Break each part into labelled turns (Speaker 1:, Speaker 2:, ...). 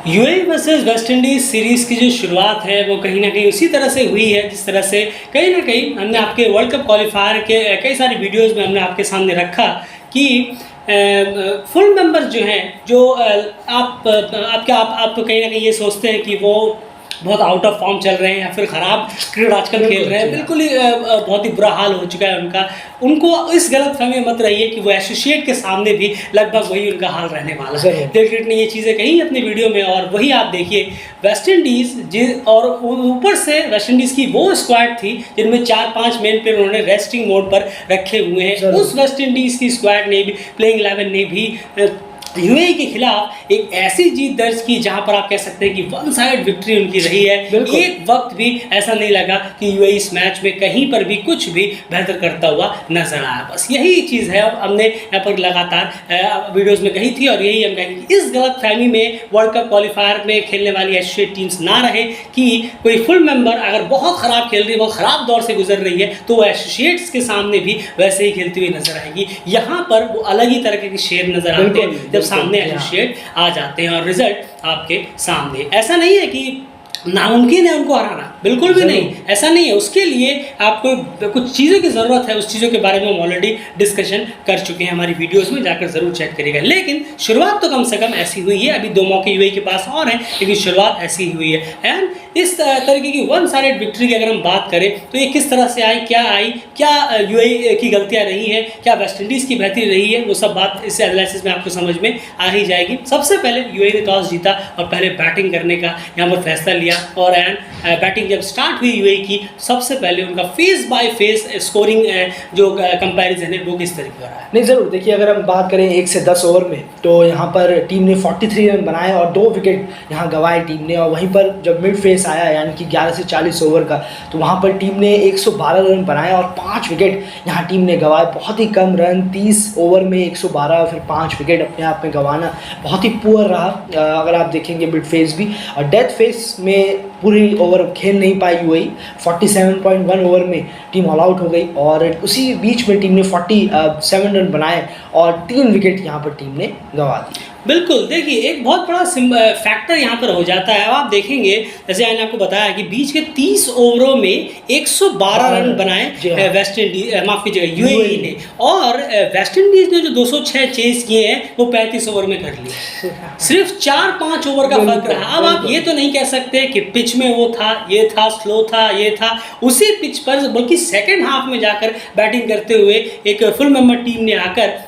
Speaker 1: UAE versus West Indies series की जो शुरुआत है वो कहीं ना कहीं उसी तरह से हुई है जिस तरह से कहीं ना कहीं हमने आपके वर्ल्ड कप क्वालिफायर के कई सारी वीडियोस में हमने आपके सामने रखा कि फुल मेंबर्स जो हैं जो आप कहीं ना कहीं ये सोचते हैं कि वो बहुत आउट ऑफ फॉर्म चल रहे हैं या फिर ख़राब क्रिकेट आजकल खेल रहे हैं, बिल्कुल ही बहुत ही बुरा हाल हो चुका है उनका। उनको इस गलत फहमी मत रहिए कि वो एसोसिएट के सामने भी लगभग वही उनका हाल रहने वाला है। दिल क्रिकेट ने ये चीज़ें कही अपनी वीडियो में और वही आप देखिए वेस्ट इंडीज़ और ऊपर से वेस्ट इंडीज़ की वो स्क्वाड थी जिनमें 4-5 मेन प्लेयर उन्होंने रेस्टिंग मोड पर रखे हुए हैं। उस वेस्ट इंडीज़ की स्क्वाड ने भी प्लेइंग 11 ने भी यूएई के खिलाफ एक ऐसी जीत दर्ज की जहां पर आप कह सकते हैं कि वन साइड विक्ट्री उनकी रही है। एक वक्त भी ऐसा नहीं लगा कि यूएई इस मैच में कहीं पर भी कुछ भी बेहतर करता हुआ नजर आया। बस यही चीज़ है, अब हमने यहाँ पर लगातार वीडियोस में कही थी और यही हम कहेंगे इस गलत फहमी में वर्ल्ड कप क्वालिफायर में खेलने वाली एसोसिएट टीम्स ना रहे कि कोई फुल मेंबर अगर बहुत ख़राब खेल रही है, बहुत ख़राब दौर से गुजर रही है तो वो एसोसिएट्स के सामने भी वैसे ही खेलती हुई नजर आएगी। यहाँ पर वो अलग ही तरह के शेर नजर आते हैं जब सामने एसोसिएट आ जाते हैं और रिजल्ट आपके सामने। ऐसा नहीं है कि नामुमकिन है उनको हराना, बिल्कुल भी नहीं, ऐसा नहीं है। उसके लिए आपको कुछ चीज़ों की ज़रूरत है, उस चीज़ों के बारे में हम ऑलरेडी डिस्कशन कर चुके हैं हमारी वीडियोस में, जाकर ज़रूर चेक करिएगा। लेकिन शुरुआत तो कम से कम ऐसी हुई है। अभी 2 मौके यूएई के पास और हैं लेकिन शुरुआत ऐसी ही हुई है। एंड इस तरीके की वन साइडेड विक्ट्री की अगर हम बात करें तो ये किस तरह से आई, क्या यूएई की गलतियाँ रही हैं, क्या वेस्ट इंडीज़ की बेहतरी रही है, वो सब बात इस एनालिसिस में आपको समझ में आ ही जाएगी। सबसे पहले यूएई ने टॉस जीता और पहले बैटिंग करने का यहाँ पर फैसला लिया और बैटिंग जब स्टार्ट हुई यूएई की, सबसे पहले उनका फेस बाय फेस स्कोरिंग जो कंपैरिजन है वो किस तरीके का रहा है।
Speaker 2: नहीं, ज़रूर देखिए, अगर हम बात करें 1 से 10 ओवर में तो यहाँ पर टीम ने 43 रन बनाए और 2 विकेट यहाँ गंवाए टीम ने। और वहीं पर जब मिड फेस आया यानी कि 11 से 40 ओवर का तो वहाँ पर टीम ने 112 रन बनाए और 5 विकेट यहाँ टीम ने गंवाए। बहुत ही कम रन, 30 ओवर में 112 फिर 5 विकेट अपने आप में गंवाना बहुत ही पुअर रहा अगर आप देखेंगे मिड फेस भी। और डेथ फेस में पूरी ओवर खेल नहीं पाई यूएई, 47.1 ओवर में टीम ऑल आउट हो गई और उसी बीच में टीम ने 47 रन बनाए और 3 विकेट यहाँ पर टीम ने गंवा दी।
Speaker 1: बिल्कुल, देखिए एक बहुत बड़ा फैक्टर यहाँ पर हो जाता है। अब आप देखेंगे जैसे मैंने आपको बताया कि बीच के 30 ओवरों में 112 रन बनाए वेस्ट इंडीज, माफ कीजिएगा यूएई ने, और वेस्ट इंडीज ने जो 206 चेस किए हैं वो 35 ओवर में कर लिए। सिर्फ 4-5 ओवर का फर्क रहा। अब आप ये तो नहीं कह सकते कि पिच में वो था, ये था, स्लो था, ये था, उसी पिच पर बल्कि सेकेंड हाफ में जाकर बैटिंग करते हुए एक फुल मेंबर टीम ने आकर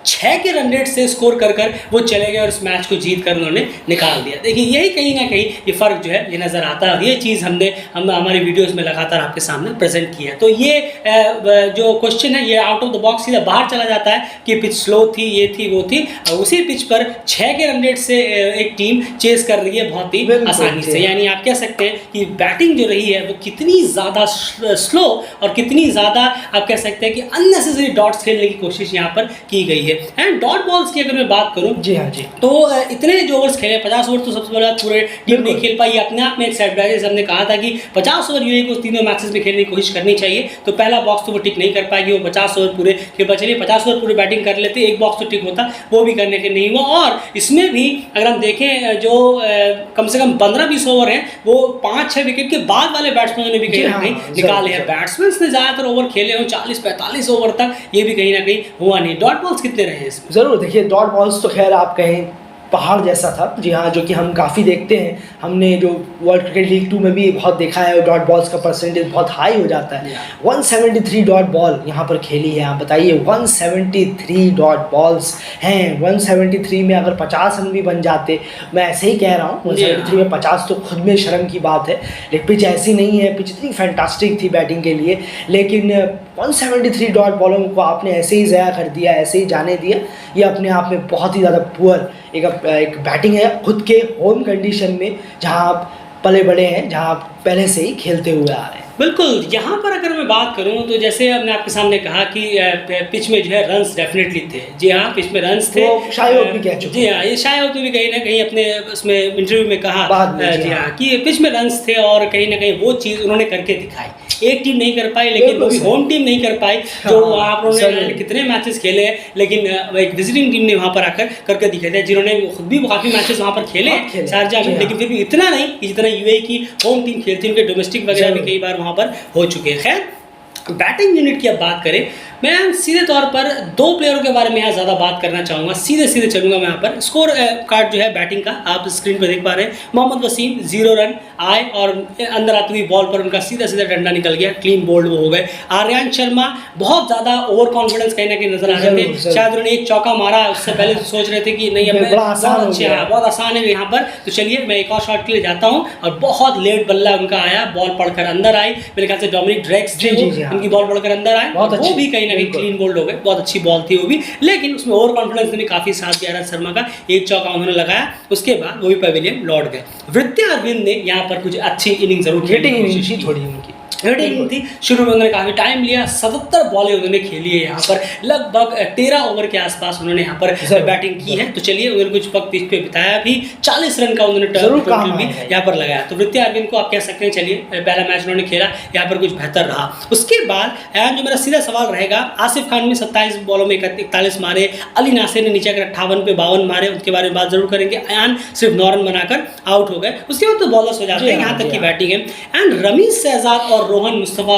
Speaker 1: 6 के रन रेट से स्कोर कर वो चले गए और इस मैच को जीत कर उन्होंने निकाल दिया। देखिए यही कहीं ना कहीं ये फ़र्क जो है ये नज़र आता है और ये चीज़ हम हमारी वीडियोस में लगातार आपके सामने प्रेजेंट की है। तो ये जो क्वेश्चन है ये आउट ऑफ द बॉक्स सीधा बाहर चला जाता है कि पिच स्लो थी, ये थी, वो थी, और उसी पिच पर 6 के रन रेट से एक टीम चेस कर रही है बहुत ही आसानी से। यानी आप कह सकते हैं कि बैटिंग जो रही है वो कितनी ज़्यादा स्लो और कितनी ज़्यादा आप कह सकते हैं कि अननेसेसरी डॉट्स खेलने की कोशिश यहाँ पर की गई है। एंड डॉट बॉल्स की अगर मैं बात करूं
Speaker 2: जी हाँ जी,
Speaker 1: तो इतने जो ओवर्स खेले 50 ओवर तो सबसे बड़ा पूरे टीम नहीं खेल पाई, अपने आप में एक सेटबैक है। हमने कहा था कि 50 ओवर यूएई को तीनों मैचेस में खेलने की कोशिश करनी चाहिए, तो पहला बॉक्स तो वो टिक नहीं कर पाएगी, वो 50 ओवर पूरे खेल पाए। चलिए 50 ओवर पूरे बैटिंग कर लेते, एक बॉक्स तो टिक होता, वो भी करने के नहीं हुआ। और इसमें भी अगर हम देखें जो कम से कम 15-20 ओवर हैं वो 5-6 विकेट के बाद वाले बैट्समैनों ने भी कहीं ना कहीं निकाले हैं। बैट्समैन ने ज़्यादातर ओवर खेले हो 40-45 ओवर तक, ये भी कहीं ना कहीं हुआ नहीं। डॉट बॉल्स कितने रहे इसमें?
Speaker 2: ज़रूर देखिए, डॉट बॉल्स तो खैर आप कहें पहाड़ जैसा था, जी हाँ, जो कि हम काफ़ी देखते हैं। हमने जो वर्ल्ड क्रिकेट लीग 2 में भी बहुत देखा है, डॉट बॉल्स का परसेंटेज बहुत हाई हो जाता है। 173 डॉट बॉल यहाँ पर खेली है। आप बताइए 173 डॉट बॉल्स हैं। 173 में अगर 50 रन भी बन जाते, मैं ऐसे ही कह रहा हूँ, 173 में 50 तो खुद में शर्म की बात है। लेकिन पिच ऐसी नहीं है, पिच इतनी फैंटास्टिक थी बैटिंग के लिए, लेकिन 173 डॉट बॉलों को आपने ऐसे ही ज़ाया कर दिया, ऐसे ही जाने दिया। ये अपने आप में बहुत ही ज़्यादा पुअर एक बैटिंग है खुद के होम कंडीशन में, जहां आप पले बड़े हैं, जहां आप पहले से ही खेलते हुए आ रहे हैं।
Speaker 1: बिल्कुल, यहाँ पर अगर मैं बात करूँ तो जैसे हमने आपके सामने कहा कि पिच में जो है रन्स डेफिनेटली थे। जी हाँ, पिच में रन्स थे,
Speaker 2: शायद भी कह चुके।
Speaker 1: जी हाँ, ये शायद भी कहीं ना कहीं अपने उसमें इंटरव्यू में कहा, जी हाँ, कि पिच में रन्स थे और कहीं ना कहीं वो चीज़ उन्होंने करके दिखाई। एक टीम नहीं कर पाई, लेकिन वो भी होम टीम नहीं कर पाई, जो वहाँ पर उन्होंने कितने मैचेस खेले हैं, लेकिन एक विजिटिंग टीम ने वहाँ पर आकर करके दिखाया था, जिन्होंने खुद भी काफ़ी मैचेस वहाँ पर खेले शारजाह में, लेकिन फिर भी इतना नहीं कि जितना यूएई की होम टीम खेलती है, उनके डोमेस्टिक वगैरह भी कई बार वहाँ पर हो चुके हैं। खैर, बैटिंग यूनिट की अब बात करें, मैं सीधे तौर पर दो प्लेयरों के बारे में यहाँ ज़्यादा बात करना चाहूँगा, सीधे चलूँगा मैं यहाँ पर। स्कोर कार्ड जो है बैटिंग का आप स्क्रीन पर देख पा रहे हैं। मोहम्मद वसीम 0 रन आए और अंदर आती हुई बॉल पर उनका सीधा डंडा निकल गया, क्लीन बोल्ड वो हो गए। आर्यन शर्मा बहुत ज़्यादा ओवर कॉन्फिडेंस कहीं ना कहीं नजर आ रहे थे, शायद उन्होंने एक चौका मारा, उससे पहले सोच रहे थे कि नहीं अब बहुत आसान है यहाँ पर, तो चलिए मैं एक और शॉट के लिए जाता हूँ, और बहुत लेट बल्ला उनका आया, बॉल पड़कर अंदर आई, मेरे ख्याल से डोमिनिक ड्रेक्स उनकी बॉल पड़कर अंदर आए, वो भी कहीं ना कहीं क्लीन बोल्ड हो गए। बहुत अच्छी बॉल थी वो भी, लेकिन उसमें ओवर कॉन्फिडेंस ने भी काफी साथ दिया शर्मा का, एक चौका उन्होंने लगाया, उसके बाद वो भी पवेलियन लौट गए। वृत्ति अरविंद ने यहाँ पर कुछ अच्छी इनिंग जरूर खेली,
Speaker 2: थोड़ी उनकी
Speaker 1: हिटिंग थी। शुरू में उन्होंने काफ़ी टाइम लिया, 77 बॉलें उन्होंने खेली है यहाँ पर, लगभग 13 ओवर के आसपास उन्होंने यहाँ पर बैटिंग की है। तो चलिए उन्होंने कुछ वक्त पिच पे बिताया भी, 40 रन का उन्होंने टोटल भी यहाँ पर लगाया। तो वृत्ति अरविंद को आप कह सकते हैं, चलिए पहला मैच उन्होंने खेला, यहाँ पर कुछ बेहतर रहा। उसके बाद जो मेरा सीधा सवाल रहेगा, आसिफ खान ने 27 बॉलों में 41 मारे, अली नासिर ने नीचे अगर 58 पे 52 मारे, उनके बारे में बात जरूर करेंगे। अयान सिर्फ 9 रन बनाकर आउट हो गए, उसके बाद तो बॉलर्स हो जाते हैं, यहाँ तक की बैटिंग है। एंड रमीज शहजाद और रोहन मुस्तफ़ा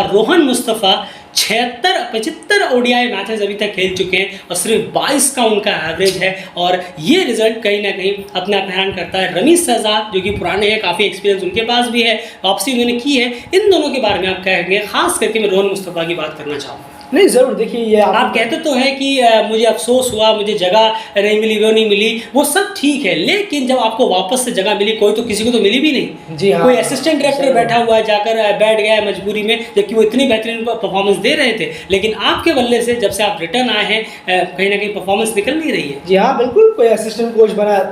Speaker 1: 75 ओडीआई मैचेस अभी तक खेल चुके हैं और सिर्फ 22 का उनका एवरेज है, और ये रिजल्ट कहीं ना कहीं अपने आप हैरान करता है। रमीज शहजाद जो कि पुराने हैं, काफ़ी एक्सपीरियंस उनके पास भी है, वापसी उन्होंने की है, इन दोनों के बारे में आप कहेंगे? खास करके मैं रोहन मुस्तफ़ा की बात करना चाहूँगा।
Speaker 2: नहीं ज़रूर, देखिए ये
Speaker 1: आप कहते तो हैं कि मुझे अफसोस हुआ, मुझे जगह नहीं मिली, वो नहीं मिली, वो सब ठीक है, लेकिन जब आपको वापस से जगह मिली, कोई तो किसी को तो मिली भी नहीं।
Speaker 2: जी हाँ,
Speaker 1: कोई असिस्टेंट डायरेक्टर बैठा हुआ है, जाकर बैठ गया है मजबूरी में, जबकि वो इतनी बेहतरीन परफॉर्मेंस दे रहे थे, लेकिन आपके बल्ले से जब से आप रिटर्न आए हैं, कहीं ना कहीं परफॉर्मेंस निकल नहीं रही है।
Speaker 2: जी हाँ बिल्कुल, कोई असिस्टेंट कोच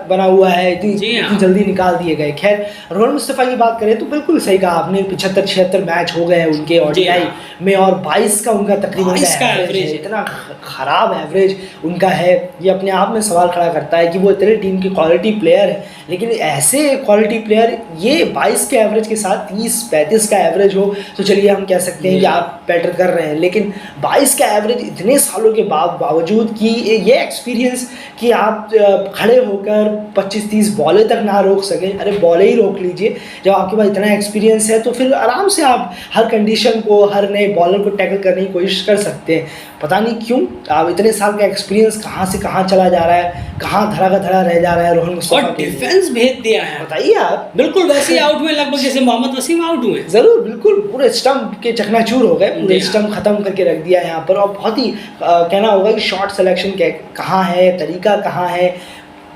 Speaker 2: बना हुआ है, इतनी जल्दी निकाल दिए गए। खैर, रोहन मुस्तफ़ा की बात करें तो बिल्कुल सही कहा आपने, 75-76 मैच हो गए उनके ओडीआई में, और 22 का उनका तकरीबन इतना खराब एवरेज उनका है। ये अपने आप में सवाल खड़ा करता है कि वो इतने टीम की क्वालिटी प्लेयर है, लेकिन ऐसे क्वालिटी प्लेयर ये 22 के एवरेज के साथ 30-35 का एवरेज हो तो चलिए हम कह सकते हैं कि आप बेटर कर रहे हैं, लेकिन 22 का एवरेज इतने सालों के बावजूद कि ये एक्सपीरियंस कि आप खड़े होकर 25-30 बॉलें तक ना रोक सकें, अरे बॉलें ही रोक लीजिए। जब आपके पास इतना एक्सपीरियंस है तो फिर आराम से आप हर कंडीशन को, हर नए बॉलर को टैकल करने की कोशिश कर सकते हैं। पता नहीं क्यों आप इतने साल का एक्सपीरियंस कहाँ से कहाँ चला जा रहा है, कहाँ धरा का धरा रह जा रहा है रोहन मुस्तफ़ा।
Speaker 1: और डिफेंस भेज दिया है,
Speaker 2: बताइए आप।
Speaker 1: बिल्कुल वैसे ही आउट हुए लगभग जैसे मोहम्मद वसीम आउट हुए।
Speaker 2: जरूर, बिल्कुल पूरे स्टंप के चकनाचूर हो गए, पूरे स्टंप खत्म करके रख दिया यहाँ पर। और बहुत ही कहना होगा कि शॉट सिलेक्शन कहाँ है, तरीका कहाँ है,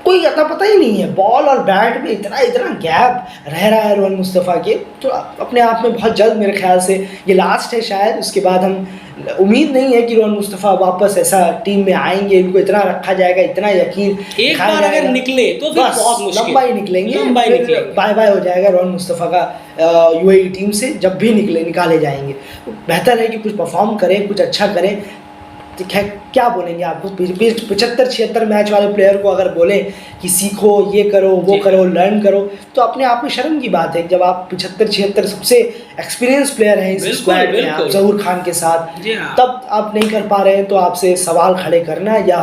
Speaker 2: कोई अता पता ही नहीं है। बॉल और बैट में इतना गैप रह रहा है रोहन मुस्तफ़ा के, तो अपने आप में बहुत जल्द मेरे ख्याल से ये लास्ट है शायद, उसके बाद हम उम्मीद नहीं है कि रोहन मुस्तफ़ा वापस ऐसा टीम में आएंगे, इनको इतना रखा जाएगा, इतना यकीन
Speaker 1: एक बार अगर निकले तो फिर बहुत मुश्किल,
Speaker 2: लंबा ही निकलेंगे, बाय बाय हो जाएगा रोहन मुस्तफ़ा का यूएई टीम से। जब भी निकाले जाएंगे तो बेहतर है कि कुछ परफॉर्म करें, कुछ अच्छा करें। क्या बोलेंगे आपको 75-76 मैच वाले प्लेयर को अगर बोले कि सीखो, ये करो, वो करो, लर्न करो, तो अपने आप में शर्म की बात है। जब आप 75-76 सबसे एक्सपीरियंस प्लेयर हैं इस स्क्वाड में, आप ज़हूर खान के साथ, तब आप नहीं कर पा रहे हैं, तो आपसे सवाल खड़े करना या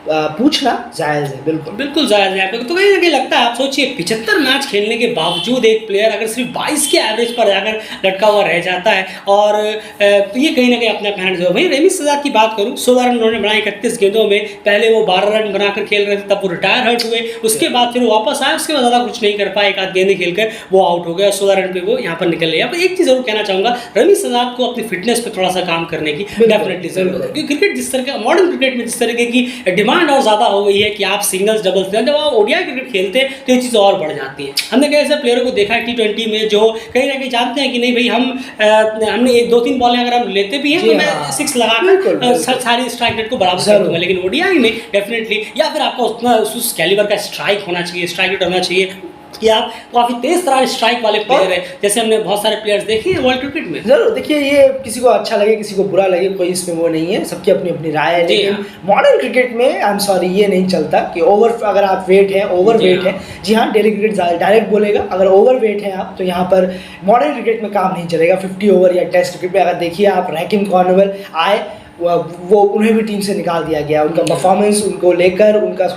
Speaker 2: पूछना जायज़ है।
Speaker 1: बिल्कुल जायज़ है। तो कहीं ना कहीं लगता है, आप सोचिए 75 मैच खेलने के बावजूद एक प्लेयर अगर सिर्फ 22 के एवरेज पर जाकर लटका हुआ रह जाता है, और तो ये कहीं ना कहीं अपने पैंट जो। वहीं रमीज शहजाद की बात करूँ, 16 रन उन्होंने बनाए 31 गेंदों में। पहले वो 12 रन बनाकर खेल रहे थे, तब वो रिटायर हर्ट हुए, उसके बाद फिर वो वापस आए, उसके बाद ज़्यादा कुछ नहीं कर पाए, एक आध गेंदें खेलकर वो आउट हो गया, 16 रन पे वो यहाँ पर निकल गए। अब एक चीज़ जरूर कहना चाहूँगा, रमीज शहजाद को अपनी फिटनेस पर थोड़ा सा काम करने की डेफिनेटली जरूरत है, क्योंकि क्रिकेट जिस तरह का मॉडर्न क्रिकेट में जिस तरीके की डिमांड और ज़्यादा हो गई है कि आप सिंगल्स डबल्स, जब आप ओडीआई क्रिकेट खेलते हैं तो ये चीज़ और बढ़ जाती है। हमने कई ऐसे प्लेयरों को देखा है T20 में जो कहीं ना कहीं जानते हैं कि नहीं भाई हमने 1-2-3 बॉलें अगर हम लेते भी हैं तो मैं 6 लगाकर सारी स्ट्राइक रेट को बराबर कर दूंगा, लेकिन ओडीआई में डेफिनेटली या फिर आपका उतना उस कैलिबर का स्ट्राइक होना चाहिए, स्ट्राइक रेट होना चाहिए, कि आप काफ़ी तेज तरार स्ट्राइक वाले प्लेयर हैं, जैसे हमने बहुत सारे प्लेयर्स देखे हैं वर्ल्ड क्रिकेट में।
Speaker 2: जरूर देखिए, ये किसी को अच्छा लगे किसी को बुरा लगे, कोई इसमें वो नहीं है, सबकी अपनी अपनी राय है। लेकिन मॉडर्न क्रिकेट में आई एम सॉरी ये नहीं चलता कि अगर आप वेट है ओवर वेट है, जी हाँ डेली क्रिकेट डायरेक्ट बोलेगा, अगर ओवर वेट है आप तो यहाँ पर मॉडर्न क्रिकेट में काम नहीं चलेगा। 50 ओवर या टेस्ट क्रिकेट में अगर देखिए आप, रैकिम कॉर्नवेल आए, वो उन्हें भी टीम से निकाल दिया गया। उनका परफॉर्मेंस उनको लेकर, उनका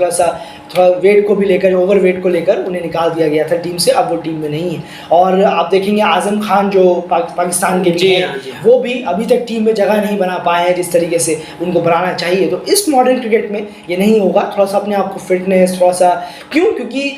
Speaker 2: थोड़ा वेट को भी लेकर, ओवर वेट को लेकर उन्हें निकाल दिया गया था टीम से, अब वो टीम में नहीं है। और आप देखेंगे आजम खान जो पाकिस्तान के भी हैं, वो भी अभी तक टीम में जगह नहीं बना पाए हैं जिस तरीके से उनको बनाना चाहिए। तो इस मॉडर्न क्रिकेट में ये नहीं होगा। थोड़ा सा अपने आप को फिटनेस, थोड़ा सा क्योंकि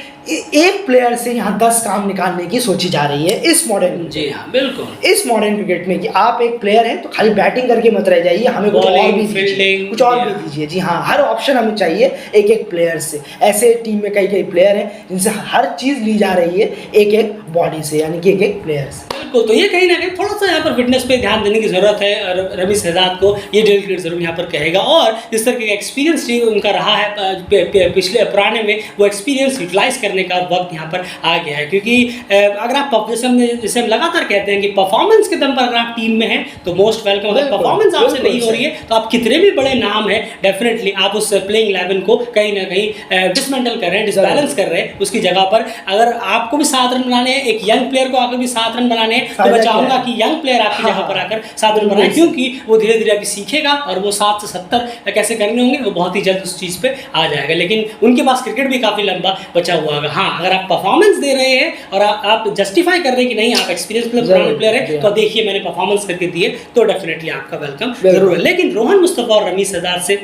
Speaker 2: एक प्लेयर से यहाँ 10 काम निकालने की सोची जा रही है इस मॉडर्न।
Speaker 1: जी हाँ बिल्कुल,
Speaker 2: इस मॉडर्न क्रिकेट में कि आप एक प्लेयर हैं तो खाली बैटिंग करके मत रह जाइए, हमें कुछ और भी दीजिए, कुछ और भी दीजिए। जी हाँ, हर ऑप्शन हमें चाहिए एक एक प्लेयर से। ऐसे टीम में कई प्लेयर हैं जिनसे हर चीज़ ली जा रही है एक एक बॉडी से, यानी कि एक एक प्लेयर से।
Speaker 1: बिल्कुल, तो ये कहीं ना कहीं थोड़ा सा यहाँ पर फिटनेस पे ध्यान देने की जरूरत है। और रमी शहजाद को ये डेली क्रिकेट जरूर यहाँ पर कहेगा, और जिस तरह का एक्सपीरियंस उनका रहा है पिछले पुराने में, वो एक्सपीरियंस यूटिलाइज करने का वक्त यहाँ पर आ गया है। क्योंकि अगर आप जैसे हम लगातार कहते हैं कि परफॉर्मेंस के दम पर अगर आप टीम में हैं तो मोस्ट वेलकम। अगर परफॉर्मेंस आपसे नहीं हो रही है तो आप कितने भी बड़े नाम है, डेफिनेटली आप उस प्लेइंग 11 को कहीं ना कहीं डिसमेंटल कर रहे हैं, डिसबैलेंस कर रहे हैं। उसकी जगह पर अगर आपको भी 7 रन बनाने हैं, एक यंग प्लेयर को आकर भी 7 रन बनाने हैं, तो मैं चाहूंगा कि यंग प्लेयर आपकी जगह पर आकर 7 रन बनाए, क्योंकि वो धीरे धीरे अभी सीखेगा और वो 7 से 70 कैसे करने होंगे वो बहुत ही जल्द उस चीज़ पे आ जाएगा। लेकिन उनके पास क्रिकेट भी काफ़ी लंबा बचा हुआ होगा। हाँ, अगर आप परफॉर्मेंस दे रहे हैं और आप जस्टिफाई कर रहे हैं कि नहीं आप एक्सपीरियंस प्लेयर है, तो देखिए मैंने परफॉर्मेंस करके दिए, तो डेफिनेटली आपका वेलकम जरूर है। लेकिन रोहन मुस्तफा और रमी शहजाद से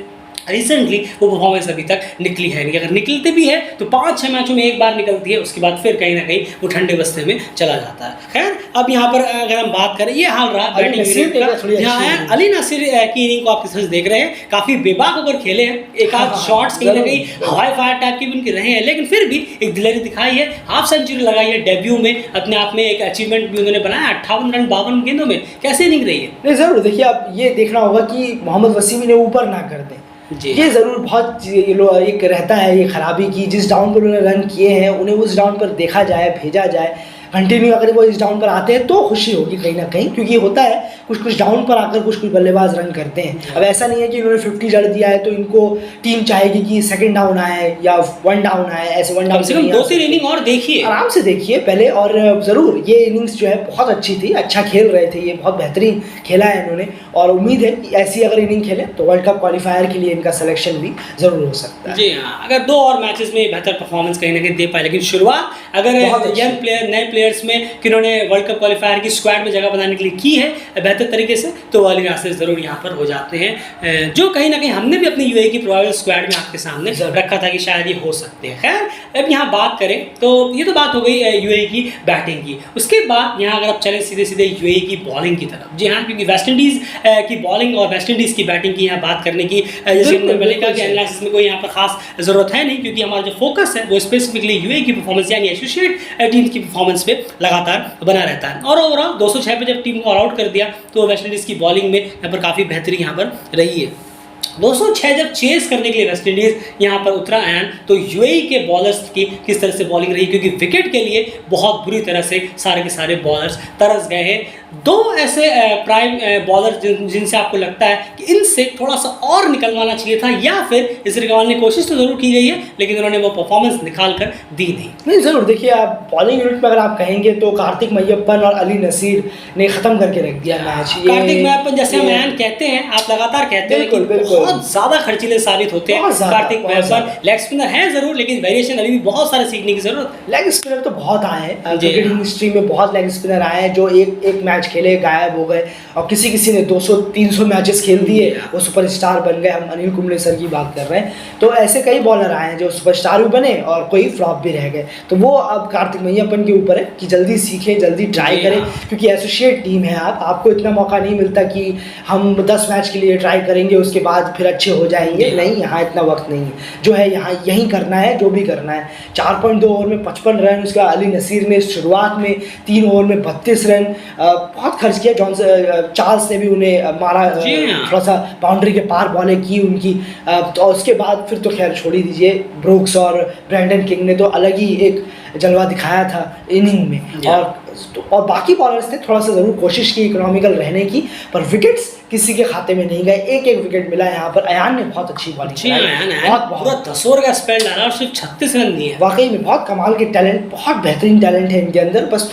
Speaker 1: रिसेंटली वो परफॉर्मेंस अभी तक निकली है नहीं। अगर निकलते भी है तो 5-6 मैचों में एक बार निकलती है, उसके बाद फिर कहीं ना कहीं वो ठंडे बस्ते में चला जाता है। खैर, अब यहाँ पर अगर हम बात करें, ये हाल रहा बैटिंग यूनिट का। अली नसीर की इनिंग को आप किस तरह से देख रहे हैं? काफ़ी बेबाक होकर खेले हैं, एक आध शॉट्स कहीं ना कहीं हवाई फायर टाइप के भी उनके रहे हैं, लेकिन फिर भी एक दिलेरी दिखाई है, हाफ सेंचुरी लगाई है डेब्यू में, अपने आप में एक अचीवमेंट भी उन्होंने बनाया। 58 रन 52 गेंदों में कैसे इनिंग रही है?
Speaker 2: नहीं जरूर देखिए, अब ये देखना होगा कि मोहम्मद वसीम ने ऊपर ना कर दें, ये ज़रूर बहुत एक रहता है ये खराबी की, जिस डाउन पर उन्होंने रन किए हैं उन्हें उस डाउन पर देखा जाए, भेजा जाए कंटिन्यू। अगर वो इस डाउन पर आते हैं तो खुशी होगी कहीं ना कहीं, क्योंकि होता है कुछ डाउन पर आकर कुछ बल्लेबाज रन करते हैं। अब ऐसा नहीं है कि इन्होंने 50 जड़ दिया है तो इनको टीम चाहेगी कि सेकंड डाउन आए या 1 डाउन आए, ऐसे 1 डाउन
Speaker 1: से 2-3 इनिंग और देखिए,
Speaker 2: आराम से देखिए पहले। और ज़रूर ये इनिंग्स जो है बहुत अच्छी थी, अच्छा खेल रहे थे, ये बहुत बेहतरीन खेला है इन्होंने, और उम्मीद है कि ऐसी अगर इनिंग खेले तो वर्ल्ड कप क्वालिफायर के लिए इनका सिलेक्शन भी ज़रूर हो सकता है।
Speaker 1: जी हाँ, अगर 2 और मैचेस में बेहतर परफॉर्मेंस कहीं ना कहीं दे पाए। लेकिन शुरुआत अगर यंग प्लेयर, नए प्लेयर्स में किन्होंने वर्ल्ड कप क्वालिफायर की स्क्वाड में जगह बनाने के लिए की है बेहतर तरीके से, तो अली नासिर जरूर यहाँ पर हो जाते हैं, जो कहीं ना कहीं हमने भी अपनी यूएई की प्रोबेबल स्क्वाड में आपके सामने रखा था कि शायद ये हो सकते हैं। खैर, अब यहाँ बात करें तो ये तो बात हो गई यूएई की बैटिंग की। उसके बाद यहाँ अगर आप चलें सीधे सीधे यूएई की बॉलिंग की तरफ। जी हाँ, क्योंकि वेस्ट इंडीज़ की बॉलिंग और वेस्ट इंडीज़ की बैटिंग की यहाँ बात करने की, जैसे मैंने कहा कि एनालिसिस में कोई यहाँ पर खास ज़रूरत है नहीं, क्योंकि हमारा जो फोकस है वो स्पेसिफिकली यूएई की परफॉर्मेंस यानी एसोसिएट टीम की परफॉर्मेंस पे लगातार बना रहता है। और ओवरऑल 206 पे जब टीम को ऑल आउट कर दिया तो वेस्ट इंडीज़ की बॉलिंग में यहाँ पर काफ़ी बेहतरी यहाँ पर रही है। 206 जब चेस करने के लिए वेस्ट इंडीज़ यहाँ पर उतरा एंड तो यूएई के बॉलर्स की किस तरह से बॉलिंग रही, क्योंकि विकेट के लिए बहुत बुरी तरह से सारे के सारे बॉलर्स तरस गए हैं। 2 ऐसे प्राइम बॉलर जिनसे आपको लगता है कि इनसे थोड़ा सा और निकलवाना चाहिए था, या फिर इसे निकालने की कोशिश तो जरूर की गई है लेकिन उन्होंने वो परफॉर्मेंस निकाल कर दी नहीं।
Speaker 2: ज़रूर देखिए, आप बॉलिंग यूनिट में अगर आप कहेंगे तो कार्तिक मैयप्पन और अली नसीर ने ख़त्म करके रख दिया मैच।
Speaker 1: कार्तिक मैयप्पन जैसे हम ऐन कहते हैं, आप लगातार कहते हैं कि बहुत ज़्यादा खर्चीले साबित होते हैं कार्तिक मैयप्पन। लेग स्पिनर है ज़रूर, लेकिन वेरिएशन अभी भी बहुत सारे सीखने की जरूरत है।
Speaker 2: लेग स्पिनर तो बहुत आए हैं क्रिकेट हिस्ट्री में, बहुत लेग स्पिनर आए हैं जो एक मैच खेले गायब हो गए, और किसी ने 200-300 मैचेस खेल दिए, वो सुपरस्टार बन गए। हम अनिल कुंबले सर की बात कर रहे हैं, तो ऐसे कई बॉलर आए हैं जो सुपरस्टार भी बने और कोई फ्लॉप भी रह गए। तो वो अब कार्तिक मैयप्पन के ऊपर है कि जल्दी सीखें, जल्दी ट्राई करें, क्योंकि एसोसिएट टीम है, आपको इतना मौका नहीं मिलता कि हम 10 मैच के लिए ट्राई करेंगे उसके बाद फिर अच्छे हो जाएंगे। नहीं, यहाँ इतना वक्त नहीं है, जो है यहाँ यही करना है जो भी करना है। 4.2 ओवर में 55 रन उसका अली नसीर ने शुरुआत में, 3 ओवर में 32 रन, बहुत खर्च किया। चार्ल्स ने भी उन्हें मारा, थोड़ा सा बाउंड्री के पार बॉलें की उनकी, तो उसके बाद फिर तो खैर छोड़ ही दीजिए। ब्रूक्स और ब्रैंडन किंग ने तो अलग ही एक जलवा दिखाया था इनिंग में। और बाकी बॉलर्स ने थोड़ा सा ज़रूर कोशिश की इकोनॉमिकल रहने की, पर विकेट्स किसी के खाते में नहीं गए। एक एक विकेट मिला यहाँ पर। अयान ने बहुत अच्छी बॉलिंग की,
Speaker 1: पूरा 10 ओवर का स्पेल डाला और सिर्फ 36 रन दिए।
Speaker 2: वाकई में बहुत कमाल के टैलेंट, बहुत बेहतरीन टैलेंट है इनके अंदर। बस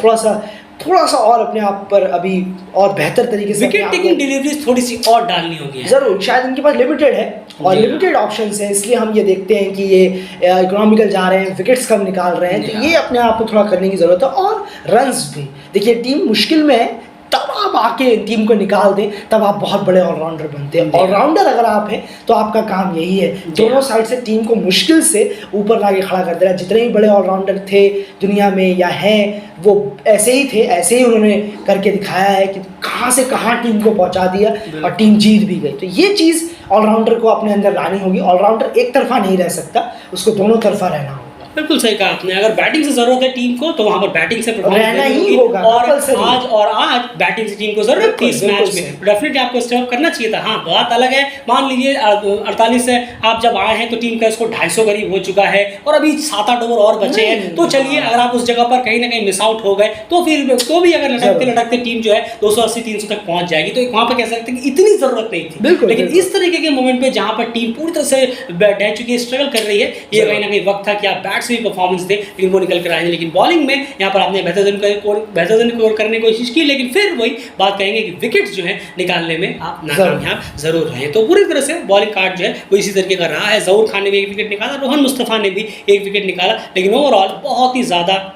Speaker 2: थोड़ा सा और अपने आप पर अभी और बेहतर तरीके से
Speaker 1: विकेट टेकिंग डिलीवरीज थोड़ी सी और डालनी होगी।
Speaker 2: जरूर, शायद इनके पास लिमिटेड है और लिमिटेड ऑप्शंस हैं, इसलिए हम ये देखते हैं कि ये इकोनॉमिकल जा रहे हैं, विकेट्स कम निकाल रहे हैं। तो ये अपने आप को थोड़ा करने की ज़रूरत है। और रन्स भी देखिए, टीम मुश्किल में है, तब आप आके टीम को निकाल दें, तब आप बहुत बड़े ऑलराउंडर बनते हैं। ऑलराउंडर अगर आप हैं तो आपका काम यही है, दोनों साइड से टीम को मुश्किल से ऊपर लाके खड़ा कर देना। जितने भी बड़े ऑलराउंडर थे दुनिया में या हैं, वो ऐसे ही थे, ऐसे ही उन्होंने करके दिखाया है कि कहाँ से कहाँ टीम को पहुँचा दिया और टीम जीत भी गई। तो ये चीज़ ऑलराउंडर को अपने अंदर लानी होगी। ऑलराउंडर एक तरफा नहीं रह सकता, उसको दोनों तरफा रहना होगा।
Speaker 1: बिल्कुल सही कहा आपने। अगर बैटिंग से जरूरत है टीम को तो वहां पर बैटिंग से
Speaker 2: रहना ही होगा।
Speaker 1: और आज बैटिंग से टीम को जरूरत थी इस मैच में, डेफिनेटली आपको स्टेप अप करना चाहिए था। हाँ, बात अलग है, मान लीजिए 48 से आप जब आए हैं तो टीम का स्कोर 250 करीब हो चुका है और अभी 7-8 ओवर और बचे हैं, तो चलिए अगर आप उस जगह पर कहीं ना कहीं मिस आउट हो गए तो फिर तो भी अगर लटकते टीम जो है 280-300 तक पहुंच जाएगी, तो वहां पर कह सकते हैं कि इतनी जरूरत नहीं थी। लेकिन इस तरीके के मोमेंट पे जहां पर टीम पूरी तरह से ढह चुकी है, स्ट्रगल कर रही है, ये कहीं ना कहीं वक्त था कि आप बैट से भी परफॉर्मेंस दे, लेकिन वो निकल कर आए। लेकिन बॉलिंग में यहाँ पर आपने बेहतर स्कोर करने की कोशिश की, लेकिन फिर वही बात कहेंगे कि विकेट्स जो है निकालने में आप नाकामयाब जरूर रहे। तो पूरी तरह से बॉलिंग कार्ड जो है वो इसी तरीके का रहा है। जहूर खान ने भी एक विकेट निकाला, रोहन मुस्तफा ने भी एक विकेट निकाला, लेकिन ओवरऑल बहुत ही ज़्यादा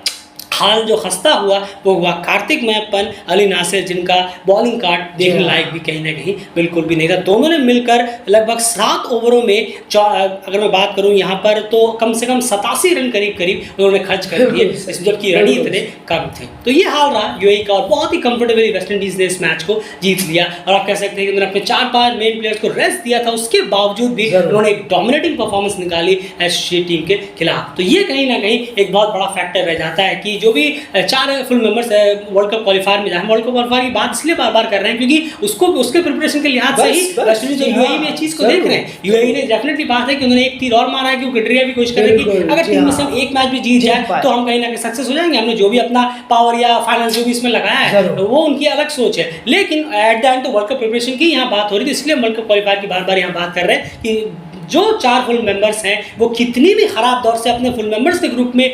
Speaker 1: हाल जो खस्ता हुआ वो हुआ कार्तिक मैपन, अली नासिर, जिनका बॉलिंग कार्ड देखने लायक भी कहीं ना कहीं बिल्कुल भी नहीं था। दोनों ने मिलकर लगभग 7 ओवरों में, अगर मैं बात करूं यहाँ पर, तो कम से कम 87 रन करीब उन्होंने खर्च कर दिए, जबकि रन इतने कम थे। तो ये हाल रहा यूएई का और बहुत ही कंफर्टेबली वेस्ट इंडीज़ ने इस मैच को जीत लिया। और आप कह सकते हैं कि उन्होंने अपने 4-5 मेन प्लेयर्स को रेस्ट दिया था, उसके बावजूद भी उन्होंने एक डोमिनेटिंग परफॉर्मेंस निकाली एसोसिएट टीम के खिलाफ। तो ये कहीं ना कहीं एक बहुत बड़ा फैक्टर रह जाता है कि जो भी 4 full members world cup qualifier में जाए। वर्ल्ड कप क्वालिफायर की बात इसलिए बार कर रहे हैं क्योंकि उसके प्रिपरेशन के लिहाज से ही वेस्ट इंडीज यूएई में चीज को देख रहे हैं। यूएई ने डेफिनेटली बात है कि उन्होंने एक तीर और मारा है, क्योंकि ड्रिया भी कोशिश कर रहे हैं कि अगर टीम में से एक मैच भी जीत जाए तो हम कहीं ना कहीं सक्सेस हो जाएंगे। हमने जो भी अपना पावर या फाइनेंस जो भी इसमें लगाया है वो उनकी अलग सोच है, लेकिन एट द एंड तो वर्ल्ड कप प्रिपरेशन की यहाँ बात हो रही थी, इसलिए वर्ल्ड कप क्वालिफायर की बार यहाँ बात कर रहे हैं कि जो 4 फुल मेंबर्स हैं वो कितनी भी खराब दौर से अपने फुल मेंबर्स के ग्रुप में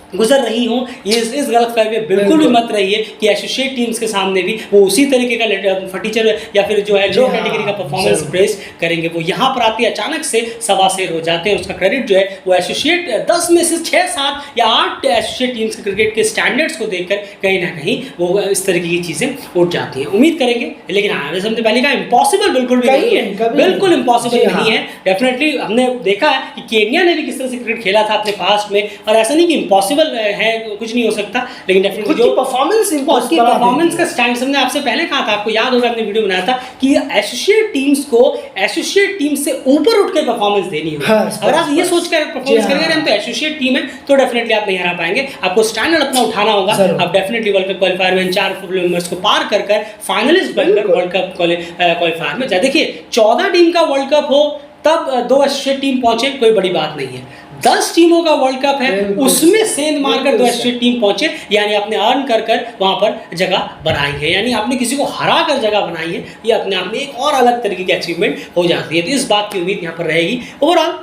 Speaker 1: गुजर रही हूँ, ये इस गलतफहमी में बिल्कुल भी मत रहिए कि एसोसिएट टीम्स के सामने भी वो उसी तरीके का फटीचर या फिर जो है लो कैटेगरी का परफॉर्मेंस प्रेस करेंगे। वो यहाँ पर आते अचानक से सवा शेर हो जाते हैं। उसका क्रेडिट जो है वो एसोसिएट 10 में से 6-7 या 8 एसोसिएट टीम्स के क्रिकेट के स्टैंडर्ड्स को देखकर कहीं ना कहीं वो इस तरीके की चीज़ें उठ जाती हैं। उम्मीद करेंगे, लेकिन जैसे हमने पहले कहा, इम्पॉसिबल बिल्कुल भी नहीं है, बिल्कुल इम्पॉसिबल नहीं है। डेफिनेटली हमने देखा है कि केन्या ने भी किस तरह से क्रिकेट खेला था अपने पास्ट में, और ऐसा नहीं कि इम्पॉसिबल है, कुछ नहीं हो सकता, लेकिन डेफिनेटली जो परफॉर्मेंस का स्टैंड हमने आपसे पहले कहा था, आपको याद होगा हमने वीडियो बनाया था कि एसोसिएट टीम्स को एसोसिएट टीम से ऊपर उठ के परफॉर्मेंस देनी होगी। अगर आप ये सोचकर परफॉर्मेंस करेंगे हम तो एसोसिएट टीम है तो डेफिनेटली आप नहीं हरा पाएंगे। आपको स्टैंडर्ड अपना उठाना होगा। आप डेफिनेटली वर्ल्ड कप क्वालिफायर में 4 फुल मेंबर्स को पार कर फाइनलिस्ट बनकर वर्ल्ड कप क्वालिफायर में जाए। देखिए 14 टीम का वर्ल्ड कप हो तब 2 एसोसिएट टीम पहुंचे, कोई बड़ी बात नहीं है। 10 टीमों का वर्ल्ड कप है, उसमें सेंध मारकर 2 एसोसिएट टीम पहुंचे, यानी आपने अर्न कर वहां पर जगह बनाई है, यानी आपने किसी को हरा कर जगह बनाई है। ये अपने आप में एक और अलग तरीके की अचीवमेंट हो जाती है। तो इस बात की उम्मीद यहाँ पर रहेगी। ओवरऑल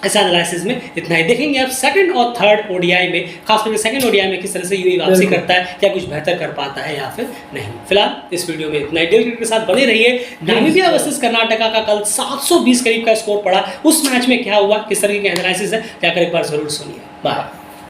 Speaker 1: ऐसा एनालिसिस में इतना ही। देखेंगे अब 2nd और 3rd ओडीआई में, खासकर 2nd ओडीआई में किस तरह से यूएई वापसी करता है, क्या कुछ बेहतर कर पाता है या फिर नहीं। फिलहाल इस वीडियो में इतना ही। डेल क्रिकेट के साथ बने रहिए। नामीबिया वर्सेस कर्नाटका का कल 720 करीब का स्कोर पड़ा, उस मैच में क्या हुआ, किस तरीके का एनालिसिस है, जाकर एक बार जरूर सुनिए। बाय।